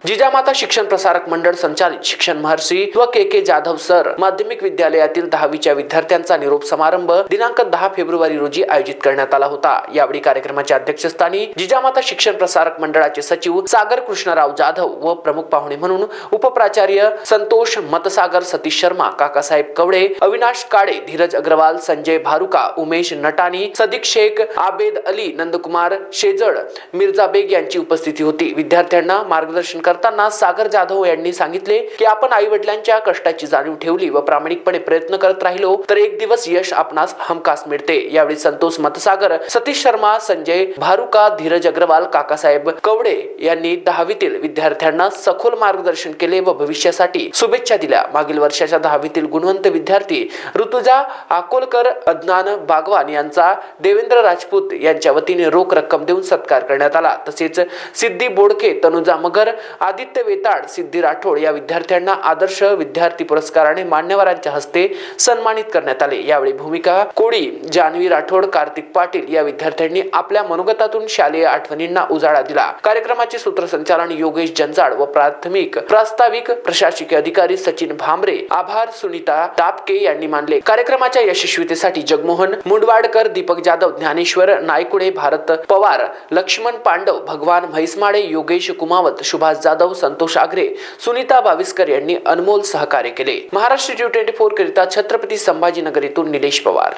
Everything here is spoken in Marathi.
जिजामाता शिक्षण प्रसारक मंडळ संचालित शिक्षण महर्षी व के जाधव सर माध्यमिक विद्यालयातील 10वीच्या विद्यार्थ्यांचा निरोप समारंभ दिनांक 10 फेब्रुवारी रोजी आयोजित करण्यात आला होता। यावेळी कार्यक्रमाच्या अध्यक्षस्थानी जिजामाता शिक्षण प्रसारक मंडळाचे सचिव सागर कृष्णराव जाधव व प्रमुख पाहुणे म्हणून उपप्राचार्य संतोष मतसागर, सतीश शर्मा, काकासाहेब कवडे, अविनाश काळे, धीरज अग्रवाल, संजय भारुका, उमेश नटानी, सदिक शेख, आबेद अली, नंदकुमार शेजड, मिर्झा बेग यांची उपस्थिती होती। विद्यार्थ्यांना मार्गदर्शन करताना सागर जाधव यांनी सांगितले की आपण आई वडिलांच्या कष्टाची जाणीव ठेवली व प्रामाणिकपणे प्रयत्न करत राहिलो तर एक दिवस यश आपणास हमखास मिळते। यावेळी संतोष मतसागर, सतीश शर्मा, संजय भारुका, धीरज अग्रवाल, काकासाहेब कवडे यांनी 10वीतील विद्यार्थ्यांना सखोल मार्गदर्शन केले व भविष्यासाठी शुभेच्छा दिल्या। मागील वर्षाच्या 10वीतील गुणवंत विद्यार्थी ऋतुजा अकोलकर, अदनान बागवान यांचा देवेंद्र राजपूत यांच्या वतीने रोख रक्कम देऊन सत्कार करण्यात आला। तसेच सिद्धी बोडके, तनुजा मगर, आदित्य वेताड, सिद्धी राठोड या विद्यार्थ्यांना आदर्श विद्यार्थी पुरस्काराने मान्यवरांच्या हस्ते सन्मानित करण्यात आले। यावेळी भूमिका कोळी, जान्हवी राठोड, कार्तिक पाटील या विद्यार्थ्यांनी आपल्या मनोगतातून शालेय आठवणींना उजाळा दिला। कार्यक्रमाचे सूत्रसंचालन योगेश जंजाड व प्रास्ताविक प्रशासकीय अधिकारी सचिन भांबरे, आभार सुनीता तापके यांनी मानले। कार्यक्रमाच्या यशस्वीतेसाठी जगमोहन मुंडवाडकर, दीपक जाधव, ज्ञानेश्वर नायकुडे, भारत पवार, लक्ष्मण पांडव, भगवान म्हैसमाळे, योगेश कुमावत, सुभाष जाधव, संतोष आगरे, सुनीता बाविस्कर यांनी अनमोल सहकार्य केले। महाराष्ट्र G24 करिता छत्रपती संभाजीनगर येथून निलेश पवार।